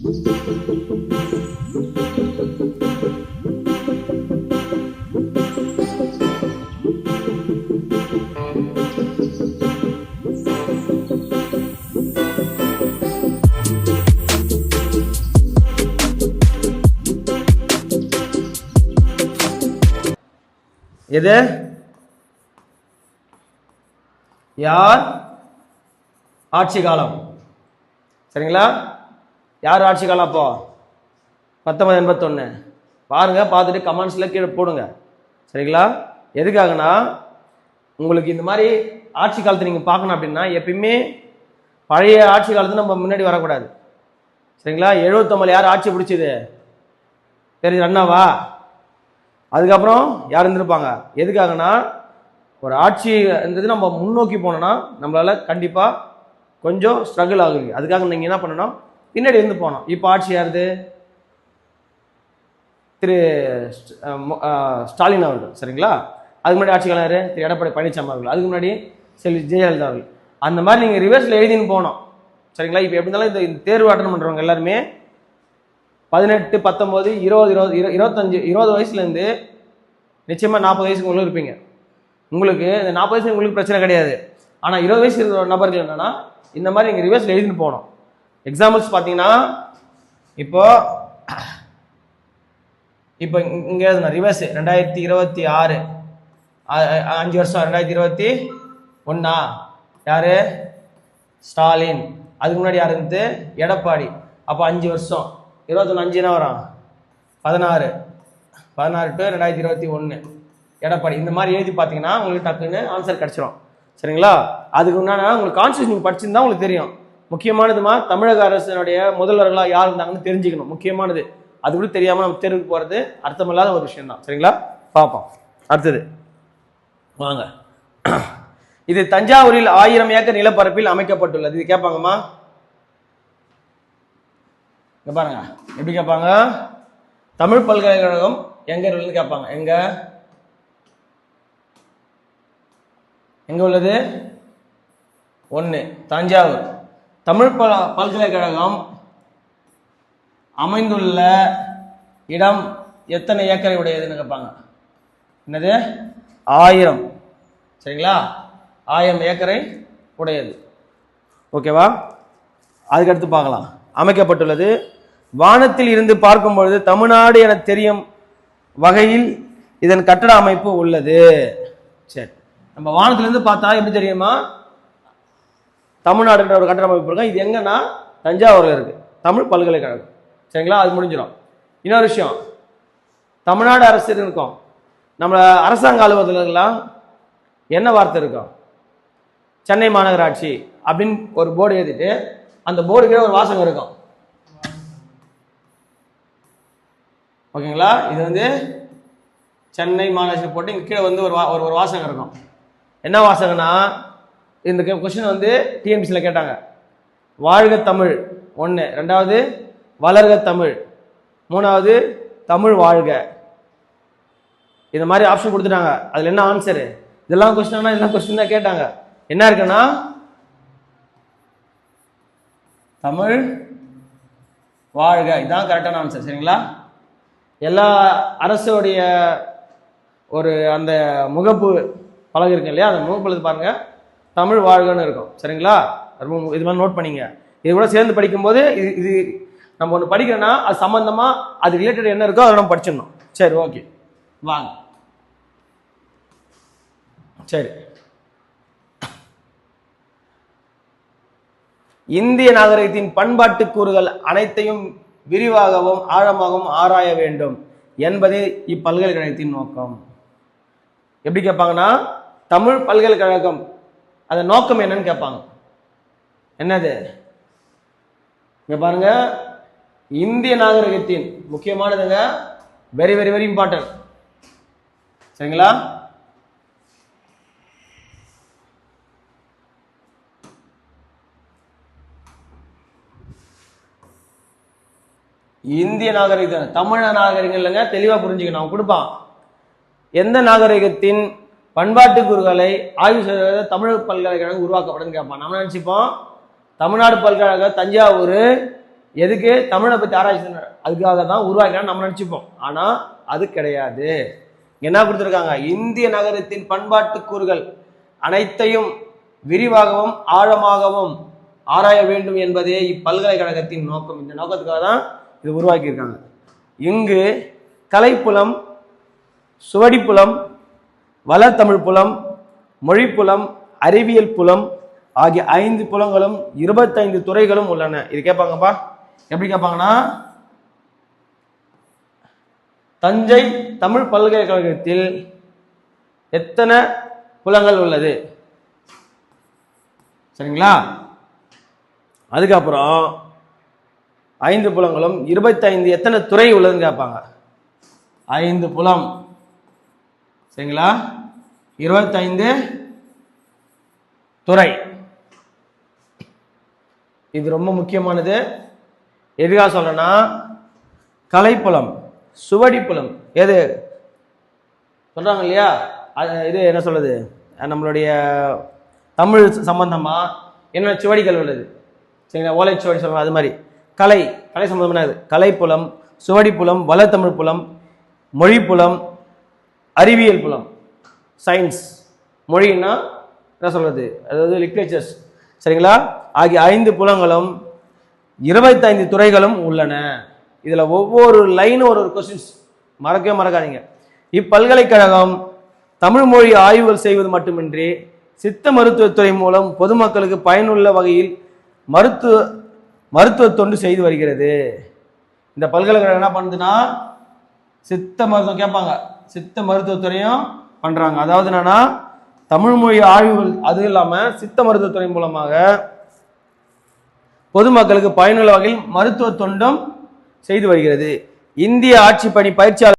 எது யார் ஆட்சி காலம்? சரிங்களா? யார் ஆட்சி காலம் அப்போ? 1981. பாருங்க, பார்த்துட்டு கமெண்ட்ஸ்ல கீழே போடுங்க. சரிங்களா? எதுக்காகனா உங்களுக்கு இந்த மாதிரி ஆட்சி காலத்தை நீங்க பார்க்கணும் அப்படின்னா எப்பயுமே பழைய ஆட்சி காலத்துல நம்ம முன்னாடி வரக்கூடாது. சரிங்களா? 79 யார் ஆட்சி பிடிச்சது? தெரியுது? அண்ணாவா? அதுக்கப்புறம் யார் இருந்திருப்பாங்க? எதுக்காகனா ஒரு ஆட்சி இருந்தது நம்ம முன்னோக்கி போனோம்னா நம்மளால கண்டிப்பா கொஞ்சம் ஸ்ட்ரகிள் ஆகுது. அதுக்காக நீங்க என்ன பண்ணணும்? பின்னாடி இருந்து போனோம். இப்போ ஆட்சி யாருது? திரு ஸ்டாலின் அவர்கள். சரிங்களா? அதுக்கு முன்னாடி ஆட்சி காலம் யாரு? திரு எடப்பாடி பழனிசாமி அவர்கள். அதுக்கு முன்னாடி செல்வி ஜெயலலிதா அவர்கள். அந்த மாதிரி நீங்க ரிவர்ஸ்ல எழுதின்னு போனோம். சரிங்களா? இப்போ எப்படி இருந்தாலும் இந்த தேர்வு அட்டன் பண்றவங்க எல்லாருமே 18, 19, 20, 25 வயசுல இருந்து நிச்சயமா 40 வயசுக்கு உள்ள இருப்பீங்க. உங்களுக்கு இந்த 40 வயசு உங்களுக்கு பிரச்சனை கிடையாது. ஆனா 20 வயசு இருக்கிற நபர்கள் என்னன்னா இந்த மாதிரி நீங்க ரிவர்ஸ்ல எழுதிட்டு போனோம். எக்ஸாம்பிள்ஸ் பாத்தீங்கன்னா இப்போ இங்க எழுதுனா ரிவர்ஸ் 2026 5 வருஷம் 2021 யாரு? ஸ்டாலின். அதுக்கு முன்னாடி யாரு இருந்து? எடப்பாடி. அப்போ 5 வருஷம் 21 5 என்ன வரும்? 16 to 2021 எடப்பாடி. இந்த மாதிரி எழுதி பார்த்தீங்கன்னா உங்களுக்கு டக்குன்னு ஆன்சர் கிடைச்சிடும். சரிங்களா? அதுக்கு முன்னாடி உங்களுக்கு கான்ஸ்டியூஷன் நீங்கள் படிச்சிருந்தா உங்களுக்கு தெரியும். முக்கியமானதுமா தமிழக அரசினுடைய முதல்வர்களாக யார் இருந்தாங்கன்னு தெரிஞ்சுக்கணும். முக்கியமானது. அது கூட தெரியாமல் நம்ம தேர்வுக்கு போகிறது அர்த்தமில்லாத ஒரு விஷயம் தான். சரிங்களா? பார்ப்போம். அடுத்தது வாங்க. இது தஞ்சாவூரில் 1000 ஏக்கர் நிலப்பரப்பில் அமைக்கப்பட்டுள்ளது. இது கேட்பாங்கம்மா. இங்க பாருங்க எப்படி கேட்பாங்க. தமிழ் பல்கலைக்கழகம் எங்க உள்ளது கேட்பாங்க. எங்க உள்ளது? 1 தஞ்சாவூர். தமிழ் பல்கலைக்கழகம் அமைந்துள்ள இடம் எத்தனை ஏக்கரை உடையதுன்னு கேட்பாங்க. என்னது? 1000. சரிங்களா? 1000 ஏக்கரை உடையது. ஓகேவா? அதுக்கடுத்து பார்க்கலாம். அமைக்கப்பட்டுள்ளது. வானத்தில் இருந்து பார்க்கும் பொழுது தமிழ்நாடு என தெரியும் வகையில் இதன் கட்டட அமைப்பு உள்ளது. சரி, நம்ம வானத்திலிருந்து பார்த்தா எப்படி தெரியுமா? தமிழ்நாடுன்ற ஒரு கட்டட அமைப்பு இருக்கு. இது எங்கன்னா தஞ்சாவூர்ல இருக்கு, தமிழ் பல்கலைக்கழகம். சரிங்களா? அது முடிஞ்சிடும். இன்னொரு விஷயம், தமிழ்நாடு அரசு இருக்கும், நம்ம அரசாங்க அலுவலகங்கள்லாம் என்ன வார்த்தை இருக்கும்? சென்னை மாநகராட்சி அப்படின்னு ஒரு போர்டு எழுதிட்டு அந்த போர்டுக்கு ஒரு வாசகம் இருக்கும். ஓகேங்களா? இது வந்து சென்னை மாநகராட்சி போட்டு இங்க கீழே வந்து ஒரு வாசகம் இருக்கும். என்ன வாசகம்னா, இந்த கொஸ்டின் வந்து டிஎன்பிசியில் கேட்டாங்க. வாழ்க தமிழ் 1, 2வது வளர்க தமிழ், 3வது தமிழ் வாழ்க. இந்த மாதிரி ஆப்ஷன் கொடுத்துட்டாங்க. அதுல என்ன ஆன்சரு? இதெல்லாம் கொஸ்டின் தான் கேட்டாங்க. என்ன இருக்குன்னா தமிழ் வாழ்க. இதுதான் கரெக்டான ஆன்சர். சரிங்களா? எல்லா அரசுடைய ஒரு அந்த முகப்பு பலகை இருக்கு இல்லையா, அந்த முகப்பு பாருங்க தமிழ் வாழ்கன்னு இருக்கும். சரிங்களா? இது மாதிரி நோட் பண்ணிங்க. இது கூட சேர்ந்து படிக்கும்போது இது நம்ம ஒன்று படிக்கிறோன்னா அது சம்பந்தமா அது ரிலேட்டட் என்ன இருக்கோ அதை நம்ம படிச்சிடணும். சரி, ஓகே, வாங்க. சரி, இந்திய நாகரிகத்தின் பண்பாட்டு கூறுகள் அனைத்தையும் விரிவாகவும் ஆழமாகவும் ஆராய வேண்டும் என்பதே இப்பல்கலைக்கழகத்தின் நோக்கம். எப்படி கேட்பாங்கன்னா, தமிழ் பல்கலைக்கழகம் அந்த நோக்கம் என்னன்னு கேட்பாங்க. என்னது? இங்க பாருங்க, இந்திய நாகரிகத்தின் முக்கியமானதுங்க, வெரி வெரி வெரி இம்பார்ட்டன்ட். சரிங்களா? இந்திய நாகரிகம், தமிழ் நாகரிகம் இல்லைங்க, தெளிவா புரிஞ்சுக்கணும். அவன் கொடுப்பான். எந்த நாகரிகத்தின் பண்பாட்டு கூறுகளை ஆய்வு செய்த தமிழ் பல்கலைக்கழகம் உருவாக்கப்படும் கேட்பான். நம்ம நினைச்சுப்போம் தமிழ்நாடு பல்கலைக்கழகம் தஞ்சாவூர் எதுக்கு? தமிழை பத்தி ஆராய்ச்சி அதுக்காக தான் உருவாக்கிறான்னு நம்ம நினைச்சுப்போம். ஆனா அது கிடையாது. என்ன கொடுத்துருக்காங்க? இந்திய நகரத்தின் பண்பாட்டு கூறுகள் அனைத்தையும் விரிவாகவும் ஆழமாகவும் ஆராய வேண்டும் என்பதே இப்பல்கலைக்கழகத்தின் நோக்கம். இந்த நோக்கத்துக்காக தான் இது உருவாக்கியிருக்காங்க. இங்கு கலைப்புலம், சுவடிப்புலம், வளத்தமிழ் புலம், மொழிப்புலம், அறிவியல் புலம் ஆகிய 5 புலங்களும் 25 துறைகளும் உள்ளன. இது கேட்பாங்கப்பா. எப்படி கேட்பாங்கன்னா, தஞ்சை தமிழ் பல்கலைக்கழகத்தில் எத்தனை புலங்கள் உள்ளது? சரிங்களா? அதுக்கப்புறம் 5 புலங்களும் 25 எத்தனை துறை உள்ளதுன்னு கேட்பாங்க. 5 புலம், சரிங்களா, 25 துறை. இது ரொம்ப முக்கியமானது. எதுக்காக சொல்றேன்னா, கலைப்புலம், சுவடிப்புலம் எது சொல்றாங்க இல்லையா, இது என்ன சொல்றது, நம்மளுடைய தமிழ் சம்பந்தமா என்ன சுவடிகள் உள்ளது, சரிங்களா, ஓலைச்சுவடி சொல்றாங்க. அது மாதிரி கலை சம்பந்தமானது. கலைப்புலம், சுவடிப்புலம், வளத்தமிழ் புலம், மொழிப்புலம், அறிவியல் புலம், சயின்ஸ், மொழின்னா என்ன சொல்றது, அதாவது லிட்ரேச்சர்ஸ், சரிங்களா, ஆகிய 5 புலங்களும் 25 துறைகளும் உள்ளன. இதுல ஒவ்வொரு லைனும் ஒரு கொஸ்டின்ஸ், மறக்கவே மறக்காதீங்க. இப்பல்கலைக்கழகம் தமிழ் மொழி ஆய்வுகள் செய்வது மட்டுமின்றி சித்த மருத்துவத்துறை மூலம் பொதுமக்களுக்கு பயனுள்ள வகையில் மருத்துவ தொண்டு செய்து வருகிறது. இந்த பல்கலைக்கழகம் என்ன பண்ணுதுன்னா, சித்த மருத்துவம் கேட்பாங்க, சித்த மருத்துவத்துறையும் பண்றாங்க. அதாவது என்னன்னா, தமிழ் மொழி ஆய்வுகள் அது இல்லாம சித்த மருத்துவத்துறை மூலமாக பொதுமக்களுக்கு பயனுள்ள வகையில் மருத்துவ தொண்டும் செய்து வருகிறது. இந்திய ஆட்சி பணி பயிற்சியாளர்